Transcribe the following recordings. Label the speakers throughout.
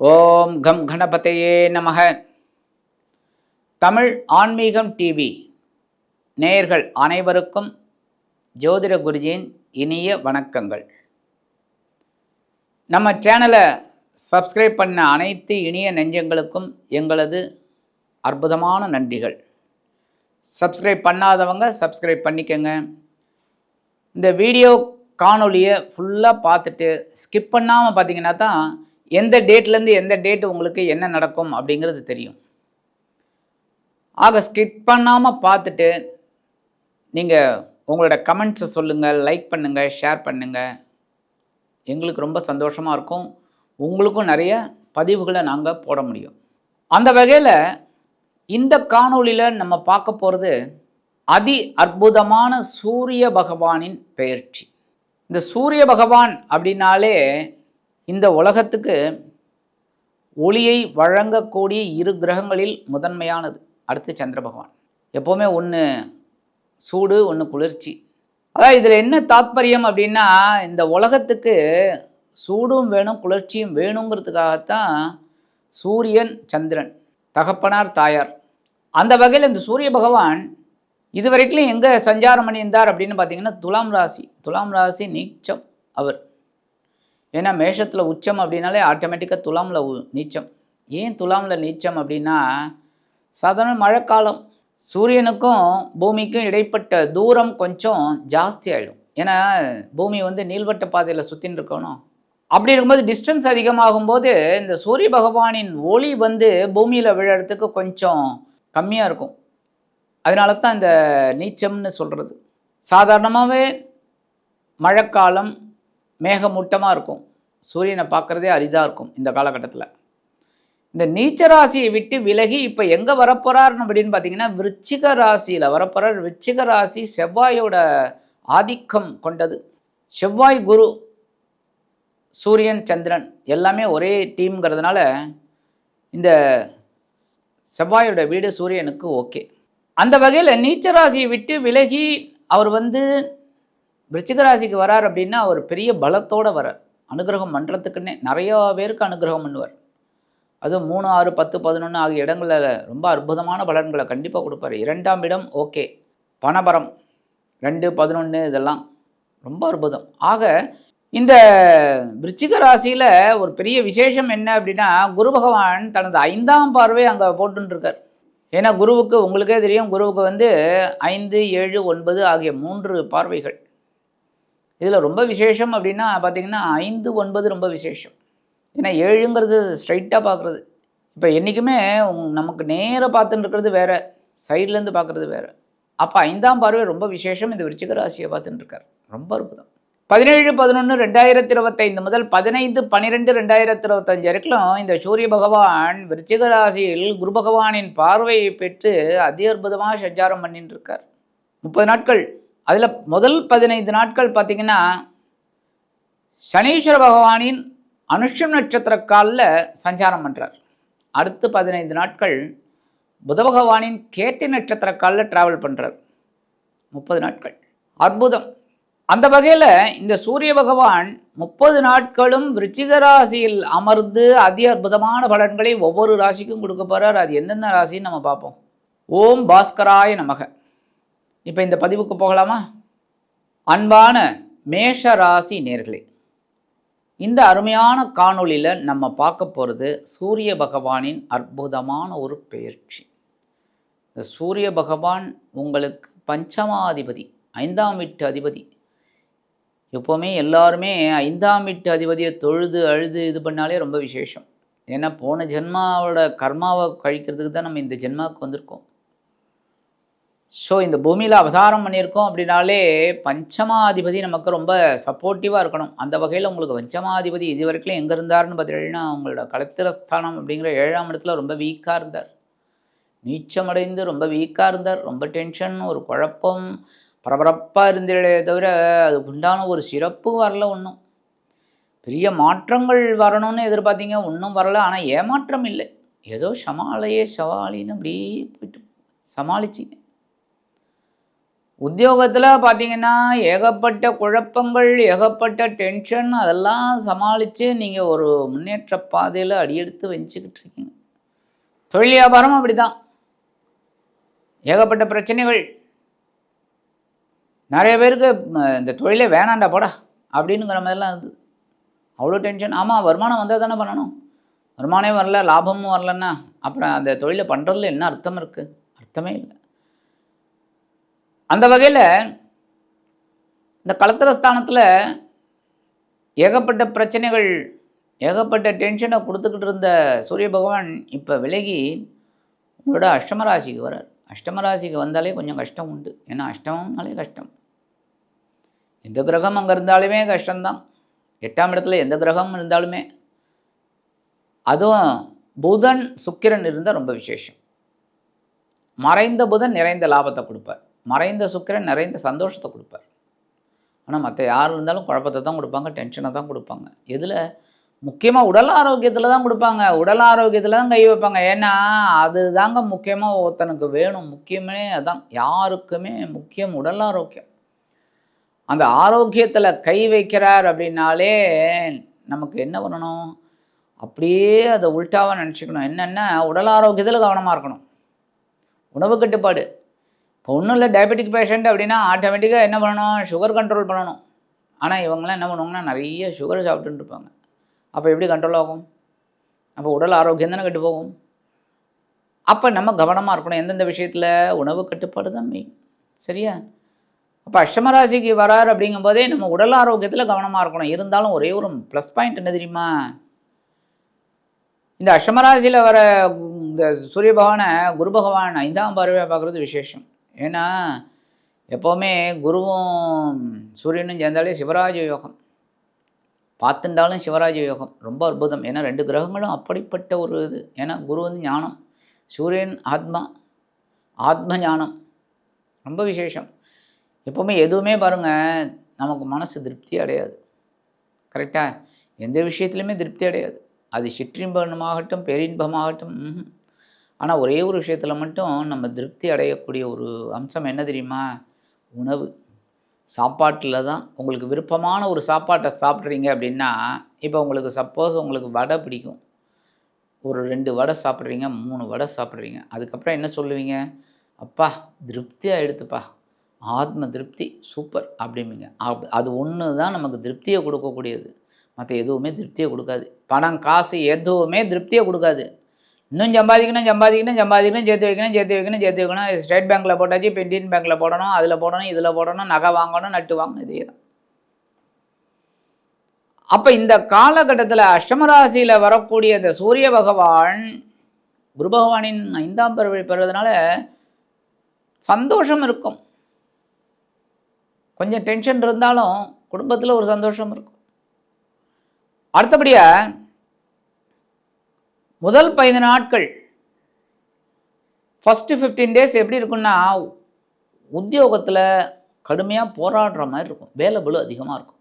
Speaker 1: ஓம் come கணபதையே நமக. தமிழ் ஆன்மீகம் TV நேயர்கள் அனைவருக்கும் ஜோதிட குருஜியின் இனிய வணக்கங்கள். நம்ம சேனலை சப்ஸ்கிரைப் பண்ண அனைத்து இனிய நெஞ்சங்களுக்கும் எங்களது அற்புதமான நன்றிகள். சப்ஸ்கிரைப் பண்ணாதவங்க சப்ஸ்கிரைப் பண்ணிக்கங்க. இந்த வீடியோ காணொலியை ஃபுல்லாக பார்த்துட்டு ஸ்கிப் பண்ணாமல் பார்த்தீங்கன்னா தான் எந்த டேட்லேருந்து எந்த டேட் உங்களுக்கு என்ன நடக்கும் அப்படிங்கிறது தெரியும். ஆக ஸ்கிப் பண்ணாமல் பார்த்துட்டு நீங்கள் உங்களோட கமெண்ட்ஸை சொல்லுங்கள், லைக் பண்ணுங்கள், ஷேர் பண்ணுங்கள். எங்களுக்கு ரொம்ப சந்தோஷமாக இருக்கும். உங்களுக்கும் நிறைய பதிவுகளை நாங்கள் போட முடியும். அந்த வகையில் இந்த காணொலியில் நம்ம பார்க்க போகிறது அதி அற்புதமான சூரிய பகவானின் பெயர்ச்சி. இந்த சூரிய பகவான் அப்படின்னாலே இந்த உலகத்துக்கு ஒளியை வழங்கக்கூடிய இரு கிரகங்களில் முதன்மையானது. அடுத்து சந்திர பகவான். எப்போவுமே ஒன்று சூடு, ஒன்று குளிர்ச்சி. அதாவது இதில் என்ன தாத்பரியம் அப்படின்னா, இந்த உலகத்துக்கு சூடும் வேணும், குளிர்ச்சியும் வேணுங்கிறதுக்காகத்தான் சூரியன் சந்திரன், தகப்பனார் தாயார். அந்த வகையில் இந்த சூரிய பகவான் இதுவரைக்கும் எங்கே சஞ்சாரம் பண்ணியிருந்தார் அப்படின்னு பார்த்தீங்கன்னா துலாம் ராசி நீச்சம் அவர். ஏன்னா மேஷத்தில் உச்சம் அப்படின்னாலே ஆட்டோமேட்டிக்காக துலாமில் நீச்சம். ஏன் துலாமில் நீச்சம் அப்படின்னா, சாதாரண மழைக்காலம், சூரியனுக்கும் பூமிக்கும் இடைப்பட்ட தூரம் கொஞ்சம் ஜாஸ்தி ஆகிடும். ஏன்னா பூமி நீள்வட்ட பாதையில் சுற்றின்னு இருக்கணும். அப்படி இருக்கும்போது டிஸ்டன்ஸ் அதிகமாகும்போது இந்த சூரிய பகவானின் ஒளி பூமியில் விழறதுக்கு கொஞ்சம் கம்மியாக இருக்கும். அதனால தான் இந்த நீச்சம்னு சொல்கிறது. சாதாரணமாகவே மழைக்காலம் மேகமூட்டமாக இருக்கும், சூரியனை பார்க்குறதே அரிதாக இருக்கும். இந்த காலகட்டத்தில் இந்த நீச்ச ராசியை விட்டு விலகி இப்போ எங்கே வரப்போகிறார் அப்படின்னு பார்த்தீங்கன்னா விருச்சிக ராசியில் வரப்போகிறார். விருச்சிக ராசி செவ்வாயோட ஆதிக்கம் கொண்டது. செவ்வாய், குரு, சூரியன், சந்திரன் எல்லாமே ஒரே டீம்ங்கிறதுனால இந்த செவ்வாயோட வீடு சூரியனுக்கு ஓகே. அந்த வகையில் நீச்ச ராசியை விட்டு விலகி அவர் விருச்சிக ராசிக்கு வரார் அப்படின்னா அவர் பெரிய பலத்தோடு வரார். அனுகிரகம் பண்ணுறதுக்குன்னே நிறையா பேருக்கு அனுகிரகம் பண்ணுவார். அதுவும் 3, 6, 10, 11 ஆகிய இடங்களில் ரொம்ப அற்புதமான பலன்களை கண்டிப்பாக கொடுப்பார். 2ஆம் இடம் ஓகே, பணபரம் 2, 11 இதெல்லாம் ரொம்ப அற்புதம். ஆக இந்த விருச்சிக ராசியில் ஒரு பெரிய விசேஷம் என்ன அப்படின்னா, குரு பகவான் தனது 5ஆம் பார்வை அங்கே போட்டுருக்கார். ஏன்னா குருவுக்கு உங்களுக்கே தெரியும், குருவுக்கு 5, 7, 9 ஆகிய 3 பார்வைகள். இதில் ரொம்ப விசேஷம் அப்படின்னா பார்த்திங்கன்னா 5, 9 ரொம்ப விசேஷம். ஏன்னா 7ங்கிறது ஸ்ட்ரைட்டாக பார்க்குறது. இப்போ என்றைக்குமே நமக்கு நேராக பார்த்துட்டு இருக்கிறது வேறு, சைட்லேருந்து பார்க்குறது வேறு. அப்போ 5ஆம் பார்வை ரொம்ப விசேஷம். இந்த விருச்சிக ராசியை பார்த்துட்டு இருக்கார். ரொம்ப அற்புதம். 17-11-2025 முதல் 15-12-2025 வரைக்கும் இந்த சூரிய பகவான் விருச்சிக ராசியில் குரு பகவானின் பார்வையை பெற்று அதி அற்புதமாக சஞ்சாரம் பண்ணிட்டு இருக்கார். 30 நாட்கள். அதில் முதல் 15 நாட்கள் பார்த்திங்கன்னா சனீஸ்வர பகவானின் அனுஷம் நட்சத்திர காலில் சஞ்சாரம் பண்ணுறார். அடுத்து 15 நாட்கள் புத பகவானின் கேட்டை நட்சத்திர காலில் ட்ராவல் பண்ணுறார். 30 நாட்கள். அற்புதம். அந்த வகையில் இந்த சூரிய பகவான் 30 நாட்களும் விருச்சிக ராசியில் அமர்ந்து அதி அற்புதமான பலன்களை ஒவ்வொரு ராசிக்கும் கொடுக்க போகிறார். அது எந்தெந்த ராசின்னு நம்ம பார்ப்போம். ஓம் பாஸ்கராய நமக. இப்போ இந்த பதிவுக்கு போகலாமா? அன்பான மேஷ ராசி நேர்களே, இந்த அருமையான காணொளியில் நம்ம பார்க்க போகிறது சூரிய பகவானின் அற்புதமான ஒரு பெயர்ச்சி. இந்த சூரிய பகவான் உங்களுக்கு பஞ்சமாதிபதி, 5ஆம் வீட்டு அதிபதி. எப்போவுமே எல்லாருமே 5ஆம் வீட்டு அதிபதியை தொழுது அழுது இது பண்ணாலே ரொம்ப விசேஷம். ஏன்னா போன ஜென்மாவோட கர்மாவை கழிக்கிறதுக்கு தான் நம்ம இந்த ஜென்மாவுக்கு வந்திருக்கோம். ஸோ இந்த பூமியில் அவதாரம் பண்ணியிருக்கோம் அப்படின்னாலே பஞ்சமாதிபதி நமக்கு ரொம்ப சப்போர்ட்டிவாக இருக்கணும். அந்த வகையில் உங்களுக்கு பஞ்சமாதிபதி இது வரைக்கும் எங்கே இருந்தார்னு பார்த்தீங்கன்னா உங்களோட களத்திரஸ்தானம் அப்படிங்கிற 7ஆம் இடத்துல ரொம்ப வீக்காக இருந்தார். நீச்சமடைந்து ரொம்ப வீக்காக இருந்தார். ரொம்ப டென்ஷன், ஒரு குழப்பம், பரபரப்பாக இருந்தே தவிர அதுக்கு உண்டான ஒரு சிறப்பு வரல. ஒன்றும் பெரிய மாற்றங்கள் வரணும்னு எதிர்பார்த்தீங்க, ஒன்றும் வரல. ஆனால் ஏமாற்றம் இல்லை. ஏதோ சமாளின்னு அப்படியே போயிட்டு சமாளிச்சிங்க. உத்தியோகத்தில் பார்த்தீங்கன்னா ஏகப்பட்ட குழப்பங்கள், ஏகப்பட்ட டென்ஷன், அதெல்லாம் சமாளித்து நீங்கள் ஒரு முன்னேற்ற பாதையில் அடியெடுத்து வச்சுக்கிட்டு இருக்கீங்க. தொழில் வியாபாரம் அப்படி தான், ஏகப்பட்ட பிரச்சனைகள். நிறைய பேருக்கு இந்த தொழிலே வேணாண்டா போடா அப்படின்னுங்கிற மாதிரிலாம் இருக்குது. அவ்வளோ டென்ஷன். ஆமாம், வருமானம் வந்தால் தானே பண்ணணும். வருமானமே வரல, லாபமும் வரலன்னா அப்புறம் அந்த தொழிலை பண்ணுறதுல என்ன அர்த்தம் இருக்குது? அர்த்தமே இல்லை. அந்த வகையில் இந்த களத்திரஸ்தானத்தில் ஏகப்பட்ட பிரச்சனைகள், ஏகப்பட்ட டென்ஷனை கொடுத்துக்கிட்டு இருந்த சூரிய பகவான் இப்போ விலகி உங்களோட அஷ்டமராசிக்கு வரார். அஷ்டமராசிக்கு வந்தாலே கொஞ்சம் கஷ்டம் உண்டு. ஏன்னா அஷ்டமம்னாலே கஷ்டம். எந்த கிரகம் அங்கே இருந்தாலுமே கஷ்டம்தான். 8ஆம் இடத்துல எந்த கிரகம் இருந்தாலுமே, அதுவும் புதன் சுக்கிரன் இருந்தால் ரொம்ப விசேஷம். மறைந்த புதன் நிறைந்த லாபத்தை கொடுப்பார், மறைந்த சுக்கிரன் நிறைந்த சந்தோஷத்தை கொடுப்பார். ஆனால் மற்ற யார் இருந்தாலும் குழப்பத்தை தான் கொடுப்பாங்க, டென்ஷனை தான் கொடுப்பாங்க. எதில்? முக்கியமாக உடல் ஆரோக்கியத்தில் தான் கொடுப்பாங்க. உடல் ஆரோக்கியத்தில் தான் கை வைப்பாங்க. ஏன்னா அது தாங்க முக்கியமாக ஒருத்தனுக்கு வேணும். முக்கியமே அதான், யாருக்குமே முக்கியம் உடல் ஆரோக்கியம். அந்த ஆரோக்கியத்தில் கை வைக்கிறார் அப்படின்னாலே நமக்கு என்ன பண்ணணும்? அப்படியே அதை உள்டாவாக நினச்சிக்கணும். என்னென்னா உடல் ஆரோக்கியத்தில் கவனமாக இருக்கணும். உணவு கட்டுப்பாடு. இப்போ ஒன்றும் இல்லை, டயபெட்டிக் பேஷண்ட் அப்படின்னா ஆட்டோமேட்டிக்காக என்ன பண்ணணும்? சுகர் கண்ட்ரோல் பண்ணணும். ஆனால் இவங்களாம் என்ன பண்ணுவாங்கன்னா நிறைய சுகர் சாப்பிட்டுன்னு இருப்பாங்க. அப்போ எப்படி கண்ட்ரோல் ஆகும்? அப்போ உடல் ஆரோக்கியம் தானே கெட்டு போகும். அப்போ நம்ம கவனமாக இருக்கணும். எந்தெந்த விஷயத்தில்? உணவு கட்டுப்பாடு தான் மெயின். சரியா? அப்போ அஷ்டமராசிக்கு வரார் அப்படிங்கும்போதே நம்ம உடல் ஆரோக்கியத்தில் கவனமாக இருக்கணும். இருந்தாலும் ஒரே ஒரு ப்ளஸ் பாயிண்ட் என்ன தெரியுமா? இந்த அஷ்டமராசியில் வர இந்த சூரிய பகவானை குரு பகவான் 5ஆம் பார்வையாக பார்க்குறது விசேஷம். ஏன்னா எப்போவுமே குருவும் சூரியனும் சேர்ந்தாலே சிவராஜ யோகம். பார்த்துட்டாலும் சிவராஜ யோகம் ரொம்ப அற்புதம். ஏன்னா 2 கிரகங்களும் அப்படிப்பட்ட ஒரு இது. ஏன்னா குரு வந்து ஞானம், சூரியன் ஆத்மா, ஆத்ம ஞானம். ரொம்ப விசேஷம். எப்போவுமே எதுவுமே பாருங்கள், நமக்கு மனசு திருப்தி அடையாது. கரெக்டாக? எந்த விஷயத்துலையுமே திருப்தி அடையாது. அது சிற்றின்பமாகட்டும் பேரின்பமாகட்டும். ஆனால் ஒரே ஒரு விஷயத்தில் மட்டும் நம்ம திருப்தி அடையக்கூடிய ஒரு அம்சம் என்ன தெரியுமா? உணவு. சாப்பாட்டில் தான். உங்களுக்கு விருப்பமான ஒரு சாப்பாட்டை சாப்பிட்றீங்க அப்படின்னா, இப்போ உங்களுக்கு சப்போஸ் உங்களுக்கு வடை பிடிக்கும், ஒரு 2 வடை சாப்பிட்றீங்க, 3 வடை சாப்பிட்றீங்க, அதுக்கப்புறம் என்ன சொல்லுவீங்க? அப்பா திருப்தியாக எடுத்துப்பா, ஆத்ம திருப்தி, சூப்பர் அப்படிம்பீங்க. அது ஒன்று தான் நமக்கு திருப்தியை கொடுக்கக்கூடியது. மற்ற எதுவுமே திருப்தியை கொடுக்காது. பணம் காசு எதுவுமே திருப்தியை கொடுக்காது. இன்னும் சம்பாதிக்கணும் சம்பாதிக்கணும் சம்பாதிக்கணும், சேர்த்து வைக்கணும் சேர்த்து வைக்கணும் சேர்த்து வைக்கணும். ஸ்டேட் பேங்க்கில் போட்டாச்சு, இப்போ இந்தியன் பேங்க்கில் போடணும், அதில் போடணும், இதில் போடணும், நகை வாங்கணும், நட்டு வாங்கணும், இதே தான். அப்போ இந்த காலகட்டத்தில் அஷ்டமராசியில் வரக்கூடிய இந்த சூரிய பகவான் குரு பகவானின் 5ஆம் பார்வை பெறுறதுனால சந்தோஷம் இருக்கும். கொஞ்சம் டென்ஷன் இருந்தாலும் குடும்பத்தில் ஒரு சந்தோஷம் இருக்கும். அடுத்தபடியாக முதல் 15 நாட்கள், ஃபஸ்ட்டு 15 டேஸ் எப்படி இருக்குன்னா, உத்தியோகத்தில் கடுமையாக போராடுற மாதிரி இருக்கும். வேலை பளு அதிகமாக இருக்கும்.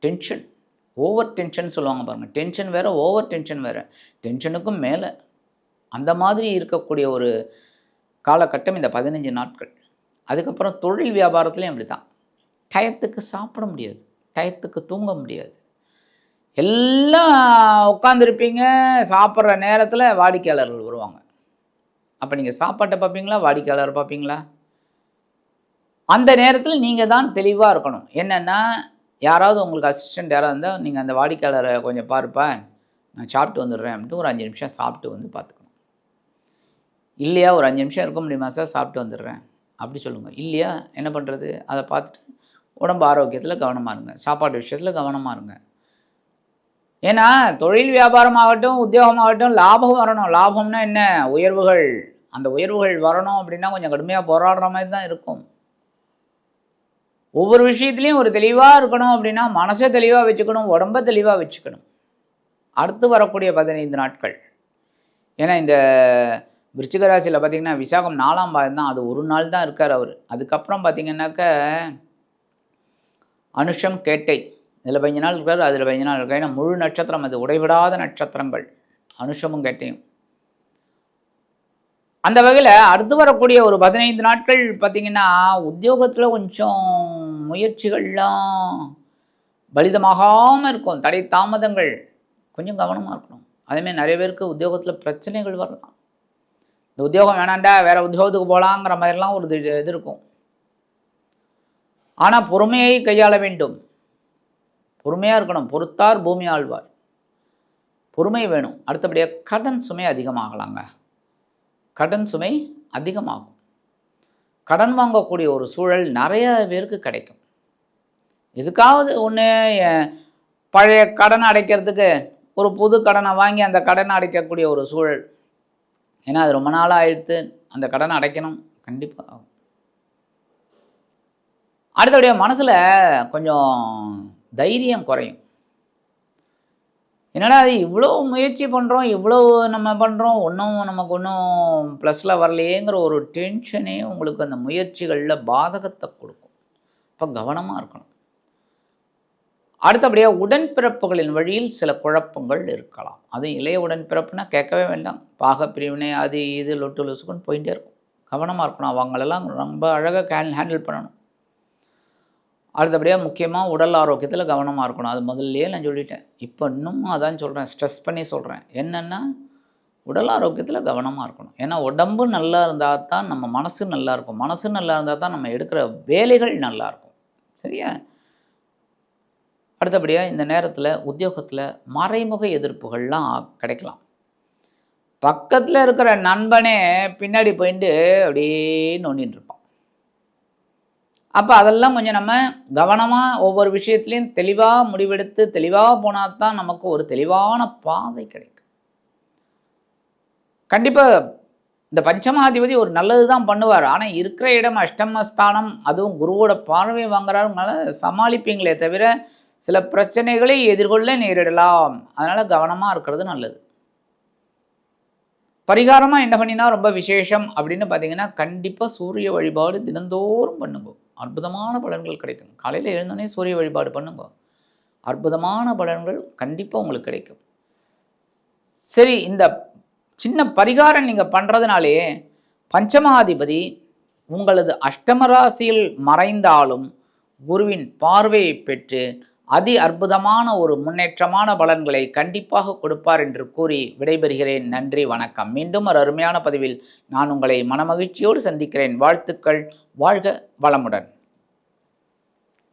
Speaker 1: டென்ஷன், ஓவர் டென்ஷன் சொல்லுவாங்க பாருங்கள். டென்ஷன் வேறு, ஓவர் டென்ஷன் வேறு. டென்ஷனுக்கும் மேலே அந்த மாதிரி இருக்கக்கூடிய ஒரு காலகட்டம் இந்த 15 நாட்கள். அதுக்கப்புறம் தொழில் வியாபாரத்துலேயும் அப்படி தான். டயத்துக்கு சாப்பிட முடியாது, டயத்துக்கு தூங்க முடியாது. எல்லாம் உட்காந்துருப்பீங்க, சாப்பிட்ற நேரத்தில் வாடிக்கையாளர்கள் வருவாங்க. அப்போ நீங்கள் சாப்பாட்டை பார்ப்பீங்களா, வாடிக்கையாளர் பார்ப்பீங்களா? அந்த நேரத்தில் நீங்கள் தான் தெளிவாக இருக்கணும். என்னென்னா, யாராவது உங்களுக்கு அசிஸ்டண்ட் யாராவது இருந்தால் நீங்கள் அந்த வாடிக்கையாளரை கொஞ்சம் பாருப்பா, நான் சாப்பிட்டு வந்துடுறேன் அப்படின்ட்டு ஒரு 5 நிமிஷம் சாப்பிட்டு வந்து பார்த்துக்கணும். இல்லையா, ஒரு 5 நிமிஷம் இருக்க முடியுமா சார், சாப்பிட்டு வந்துடுறேன் அப்படி சொல்லுங்கள். இல்லையா, என்ன பண்ணுறது? அதை பார்த்துட்டு உடம்பு ஆரோக்கியத்தில் கவனமாக இருங்க, சாப்பாட்டு விஷயத்தில் கவனமாக இருங்க. ஏன்னா தொழில் வியாபாரமாகட்டும் உத்தியோகமாகட்டும் லாபம் வரணும். லாபம்னா என்ன? உயர்வுகள். அந்த உயர்வுகள் வரணும் அப்படின்னா கொஞ்சம் கடுமையாக போராடுற மாதிரி தான் இருக்கும். ஒவ்வொரு விஷயத்துலையும் ஒரு தெளிவாக இருக்கணும் அப்படின்னா மனசை தெளிவாக வச்சுக்கணும், உடம்பை தெளிவாக வச்சுக்கணும். அடுத்து வரக்கூடிய 15 நாட்கள், ஏன்னா இந்த விருச்சிக ராசியில் பார்த்திங்கன்னா விசாகம் 4ஆம் பாதம் தான். அது ஒரு நாள் தான் இருக்கார் அவர். அதுக்கப்புறம் பார்த்திங்கன்னாக்க அனுஷம் கேட்டை, இதில் 15 நாள் இருக்கார், அதில் 15 நாள் இருக்கார். ஏன்னா முழு நட்சத்திரம், அது உடைவிடாத நட்சத்திரங்கள் அனுஷமும் கேட்டையும். அந்த வகையில் அடுத்து வரக்கூடிய ஒரு 15 நாட்கள் பார்த்திங்கன்னா உத்தியோகத்தில் கொஞ்சம் முயற்சிகள்லாம் பலிதமாகாமல் இருக்கும். தடை தாமதங்கள் கொஞ்சம் கவனமாக இருக்கணும். அதேமாதிரி நிறைய பேருக்கு உத்தியோகத்தில் பிரச்சனைகள் வரலாம். இந்த உத்தியோகம் வேணாண்டா வேறு உத்தியோகத்துக்கு போகலாங்கிற மாதிரிலாம் ஒரு இது இருக்கும். ஆனால் பொறுமையை கையாள வேண்டும். பொறுமையாக இருக்கணும். பொறுத்தார் பூமி ஆழ்வார். பொறுமை வேணும். அடுத்தபடியாக கடன் சுமை அதிகமாகலாங்க. கடன் சுமை அதிகமாகும். கடன் வாங்கக்கூடிய ஒரு சூழல் நிறைய பேருக்கு கிடைக்கும். எதுக்காவது ஒன்று பழைய கடனை அடைக்கிறதுக்கு ஒரு புது கடனை வாங்கி அந்த கடனை அடைக்கக்கூடிய ஒரு சூழல். ஏன்னா அது ரொம்ப நாளாக ஆயிடுத்து, அந்த கடனை அடைக்கணும் கண்டிப்பாக ஆகும். அடுத்தபடியாக மனசில் கொஞ்சம் தைரியம் குறையும். என்னடா அது இவ்வளோ முயற்சி பண்ணுறோம், இவ்வளோ நம்ம பண்ணுறோம், நமக்கு ஒன்றும் ப்ளஸில் வரலையேங்கிற ஒரு டென்ஷனே உங்களுக்கு அந்த முயற்சிகளில் பாதகத்தை கொடுக்கும். இப்போ கவனமாக இருக்கணும். அடுத்தபடியாக உடன்பிறப்புகளின் வழியில் சில குழப்பங்கள் இருக்கலாம். அதுவும் இளைய உடன்பிறப்புனா கேட்கவே வேண்டாம். பாகப்பிரிவினை அது இது லொட்டு லொசுக்குன்னு போயிட்டே இருக்கும். கவனமாக இருக்கணும். அவங்களெல்லாம் ரொம்ப அழகாக ஹேண்டில் பண்ணணும். அடுத்தபடியாக முக்கியமாக உடல் ஆரோக்கியத்தில் கவனமாக இருக்கணும். அது முதல்லையே நான் சொல்லிட்டேன். இப்போ இன்னும் அதான் சொல்கிறேன், ஸ்ட்ரெஸ் பண்ணி சொல்கிறேன். என்னென்னா உடல் ஆரோக்கியத்தில் கவனமாக இருக்கணும். ஏன்னா உடம்பு நல்லா இருந்தால் தான் நம்ம மனசு நல்லா இருக்கும். மனசு நல்லா இருந்தால் தான் நம்ம எடுக்கிற வேலைகள் நல்லாயிருக்கும். சரியா? அடுத்தபடியாக இந்த நேரத்தில் உத்தியோகத்தில் மறைமுக எதிர்ப்புகள்லாம் கிடைக்கலாம். பக்கத்தில் இருக்கிற நண்பனே பின்னாடி போயிட்டு அப்படியே நோண்டின்னு இருப்பான். அப்போ அதெல்லாம் கொஞ்சம் நம்ம கவனமாக ஒவ்வொரு விஷயத்துலையும் தெளிவாக முடிவெடுத்து தெளிவாக போனால் தான் நமக்கு ஒரு தெளிவான பாதை கிடைக்கும். கண்டிப்பாக இந்த பஞ்சமாதிபதி ஒரு நல்லது தான் பண்ணுவார். ஆனால் இருக்கிற இடம் அஷ்டமஸ்தானம், அதுவும் குருவோட பார்வை வாங்குறாருனால சமாளிப்பீங்களே தவிர சில பிரச்சனைகளை எதிர்கொள்ள நேரிடலாம். அதனால் கவனமாக இருக்கிறது நல்லது. பரிகாரமாக என்ன பண்ணினா ரொம்ப விசேஷம் அப்படின்னு பார்த்தீங்கன்னா கண்டிப்பாக சூரிய வழிபாடு தினந்தோறும் பண்ணுங்க. அற்புதமான பலன்கள் கிடைக்கும். காலையில் எழுந்தோடனே சூரிய வழிபாடு பண்ணுங்க. அற்புதமான பலன்கள் கண்டிப்பாக உங்களுக்கு கிடைக்கும். சரி, இந்த சின்ன பரிகாரம் நீங்கள் பண்ணுறதுனாலே பஞ்சமாதிபதி உங்களது அஷ்டமராசியில் மறைந்தாலும் குருவின் பார்வையை பெற்று அதி அற்புதமான ஒரு முன்னேற்றமான பலன்களை கண்டிப்பாக கொடுப்பார் என்று கூறி விடைபெறுகிறேன். நன்றி, வணக்கம். மீண்டும் ஒரு அருமையான பதிவில் நான் உங்களை மனமகிழ்ச்சியோடு சந்திக்கிறேன். வாழ்த்துக்கள். வாழ்க வளமுடன்.